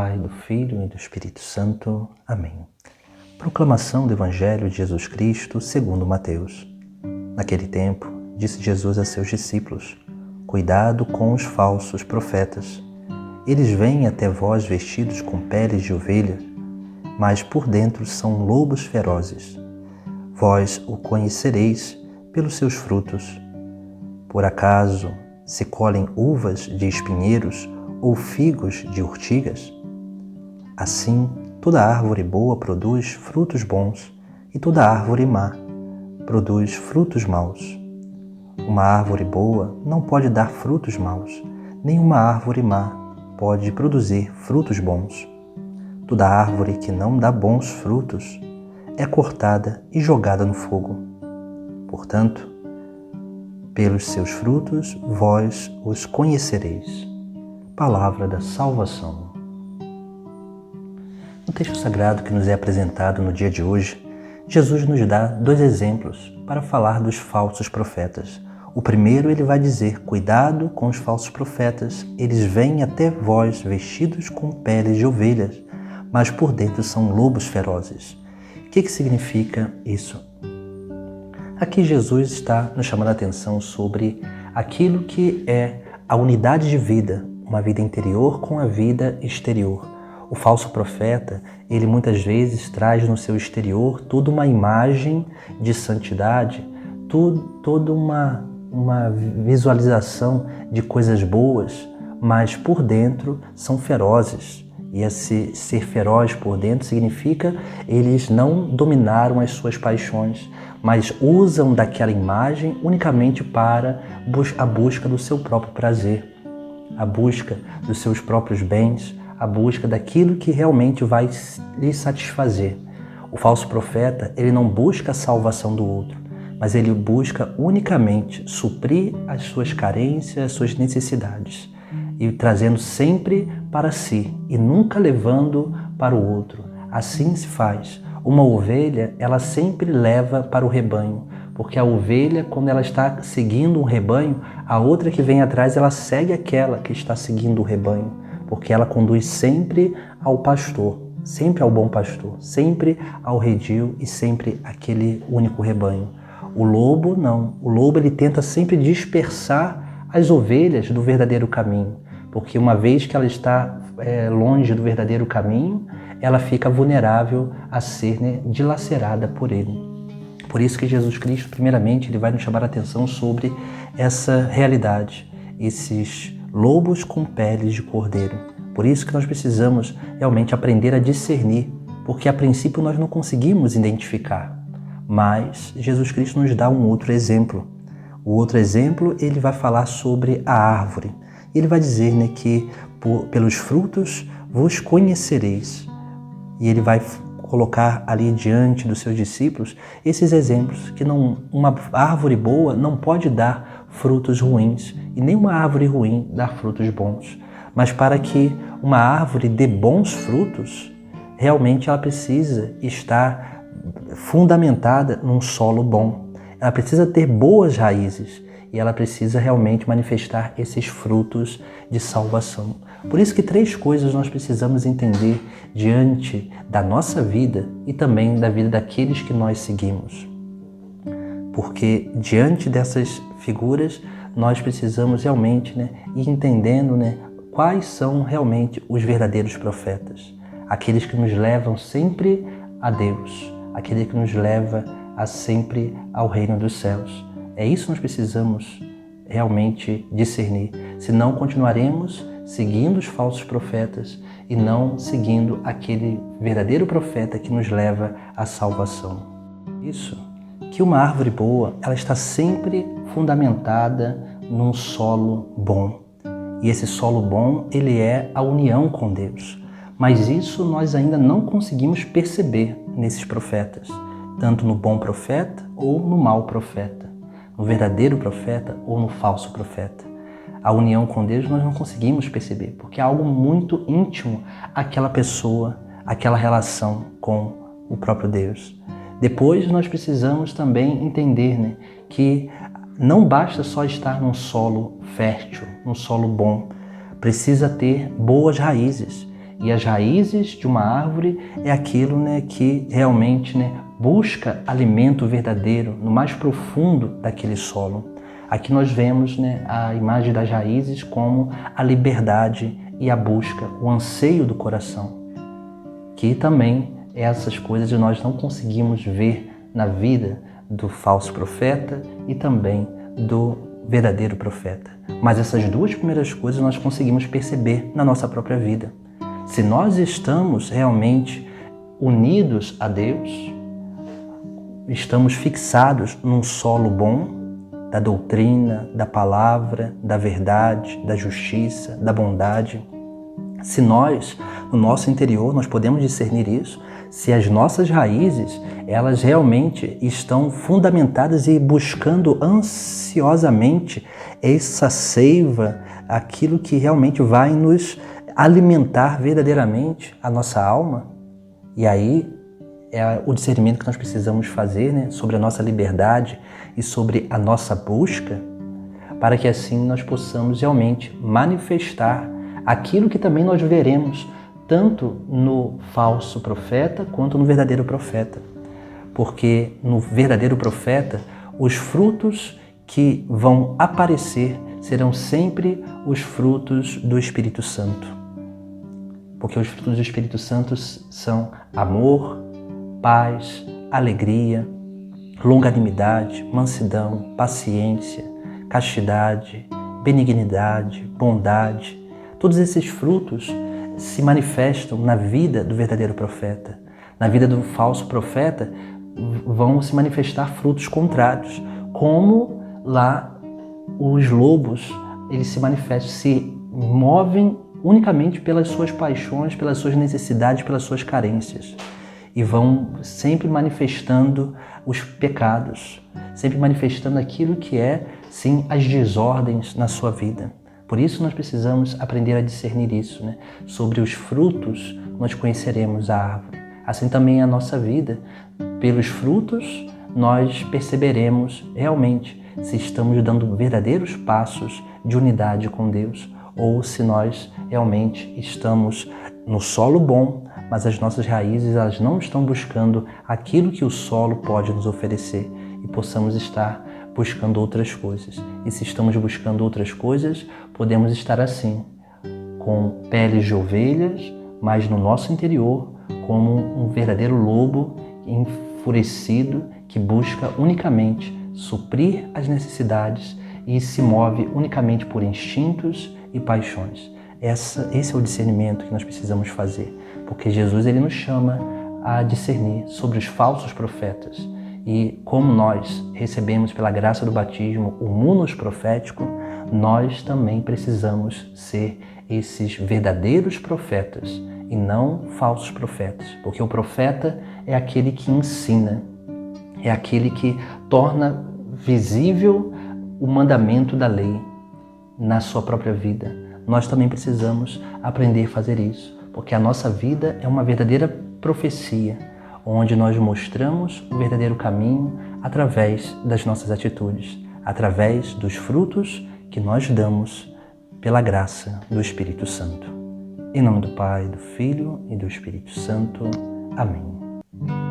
Pai, do Filho e do Espírito Santo. Amém. Proclamação do Evangelho de Jesus Cristo segundo Mateus. Naquele tempo, disse Jesus a seus discípulos: Cuidado com os falsos profetas. Eles vêm até vós vestidos com peles de ovelha, mas por dentro são lobos ferozes. Vós o conhecereis pelos seus frutos. Por acaso se colhem uvas de espinheiros ou figos de urtigas? Assim, toda árvore boa produz frutos bons, e toda árvore má produz frutos maus. Uma árvore boa não pode dar frutos maus, nem uma árvore má pode produzir frutos bons. Toda árvore que não dá bons frutos é cortada e jogada no fogo. Portanto, pelos seus frutos vós os conhecereis. Palavra da salvação. No texto sagrado que nos é apresentado no dia de hoje, Jesus nos dá dois exemplos para falar dos falsos profetas. O primeiro, ele vai dizer: cuidado com os falsos profetas, eles vêm até vós vestidos com peles de ovelhas, mas por dentro são lobos ferozes. O que significa isso? Aqui Jesus está nos chamando a atenção sobre aquilo que é a unidade de vida, uma vida interior com a vida exterior. O falso profeta, ele muitas vezes traz no seu exterior toda uma imagem de santidade, toda uma visualização de coisas boas, mas por dentro são ferozes. E esse ser feroz por dentro significa eles não dominaram as suas paixões, mas usam daquela imagem unicamente para a busca do seu próprio prazer, a busca dos seus próprios bens, a busca daquilo que realmente vai lhe satisfazer. O falso profeta, ele não busca a salvação do outro, mas ele busca unicamente suprir as suas carências, as suas necessidades, e trazendo sempre para si e nunca levando para o outro. Assim se faz. Uma ovelha, ela sempre leva para o rebanho, porque a ovelha, quando ela está seguindo um rebanho, a outra que vem atrás, ela segue aquela que está seguindo o rebanho, porque ela conduz sempre ao pastor, sempre ao bom pastor, sempre ao redil e sempre àquele único rebanho. O lobo não. O lobo, ele tenta sempre dispersar as ovelhas do verdadeiro caminho, porque uma vez que ela está longe do verdadeiro caminho, ela fica vulnerável a ser dilacerada por ele. Por isso que Jesus Cristo, primeiramente, ele vai nos chamar a atenção sobre essa realidade, esses lobos com peles de cordeiro. Por isso que nós precisamos realmente aprender a discernir, porque a princípio nós não conseguimos identificar. Mas Jesus Cristo nos dá um outro exemplo. O outro exemplo, ele vai falar sobre a árvore. Ele vai dizer que pelos frutos vos conhecereis. E ele vai colocar ali diante dos seus discípulos esses exemplos, que uma árvore boa não pode dar frutos ruins, e nem uma árvore ruim dar frutos bons. Mas para que uma árvore dê bons frutos, realmente ela precisa estar fundamentada num solo bom. Ela precisa ter boas raízes e ela precisa realmente manifestar esses frutos de salvação. Por isso que 3 coisas nós precisamos entender diante da nossa vida e também da vida daqueles que nós seguimos. Porque diante dessas figuras nós precisamos realmente ir entendendo quais são realmente os verdadeiros profetas. Aqueles que nos levam sempre a Deus, aquele que nos leva sempre ao reino dos céus. É isso que nós precisamos realmente discernir. Senão continuaremos seguindo os falsos profetas e não seguindo aquele verdadeiro profeta que nos leva à salvação. Isso, que uma árvore boa, ela está sempre fundamentada num solo bom. E esse solo bom, ele é a união com Deus. Mas isso nós ainda não conseguimos perceber nesses profetas, tanto no bom profeta ou no mau profeta, no verdadeiro profeta ou no falso profeta. A união com Deus nós não conseguimos perceber, porque é algo muito íntimo aquela pessoa, aquela relação com o próprio Deus. Depois nós precisamos também entender que não basta só estar num solo fértil, num solo bom, precisa ter boas raízes. E as raízes de uma árvore é aquilo, né, que realmente, né, busca alimento verdadeiro no mais profundo daquele solo. Aqui nós vemos, né, a imagem das raízes como a liberdade e a busca, o anseio do coração. Que também essas coisas nós não conseguimos ver na vida do falso profeta e também do verdadeiro profeta. Mas essas duas primeiras coisas nós conseguimos perceber na nossa própria vida. Se nós estamos realmente unidos a Deus, estamos fixados num solo bom, da doutrina, da palavra, da verdade, da justiça, da bondade. Se nós, no nosso interior, nós podemos discernir isso, se as nossas raízes, elas realmente estão fundamentadas e buscando ansiosamente essa seiva, aquilo que realmente vai nos alimentar verdadeiramente a nossa alma. E aí é o discernimento que nós precisamos fazer, né, sobre a nossa liberdade e sobre a nossa busca, para que assim nós possamos realmente manifestar aquilo que também nós veremos tanto no falso profeta quanto no verdadeiro profeta. Porque no verdadeiro profeta, os frutos que vão aparecer serão sempre os frutos do Espírito Santo. Porque os frutos do Espírito Santo são amor, paz, alegria, longanimidade, mansidão, paciência, castidade, benignidade, bondade. Todos esses frutos se manifestam na vida do verdadeiro profeta. Na vida do falso profeta vão se manifestar frutos contrários, como lá os lobos, eles se manifestam, se movem unicamente pelas suas paixões, pelas suas necessidades, pelas suas carências. E vão sempre manifestando os pecados, sempre manifestando aquilo que é, sim, as desordens na sua vida. Por isso nós precisamos aprender a discernir isso, né? Sobre os frutos nós conheceremos a árvore. Assim também a nossa vida. Pelos frutos nós perceberemos realmente se estamos dando verdadeiros passos de unidade com Deus ou se nós realmente estamos no solo bom, mas as nossas raízes elas não estão buscando aquilo que o solo pode nos oferecer e possamos estar buscando outras coisas. E se estamos buscando outras coisas, podemos estar assim, com peles de ovelhas, mas no nosso interior, como um verdadeiro lobo enfurecido que busca unicamente suprir as necessidades e se move unicamente por instintos e paixões. Esse é o discernimento que nós precisamos fazer, porque Jesus ele nos chama a discernir sobre os falsos profetas. E como nós recebemos pela graça do batismo o munus profético, nós também precisamos ser esses verdadeiros profetas e não falsos profetas, porque o profeta é aquele que ensina, é aquele que torna visível o mandamento da lei na sua própria vida. Nós também precisamos aprender a fazer isso, porque a nossa vida é uma verdadeira profecia, onde nós mostramos o verdadeiro caminho através das nossas atitudes, através dos frutos que nós damos pela graça do Espírito Santo. Em nome do Pai, do Filho e do Espírito Santo. Amém.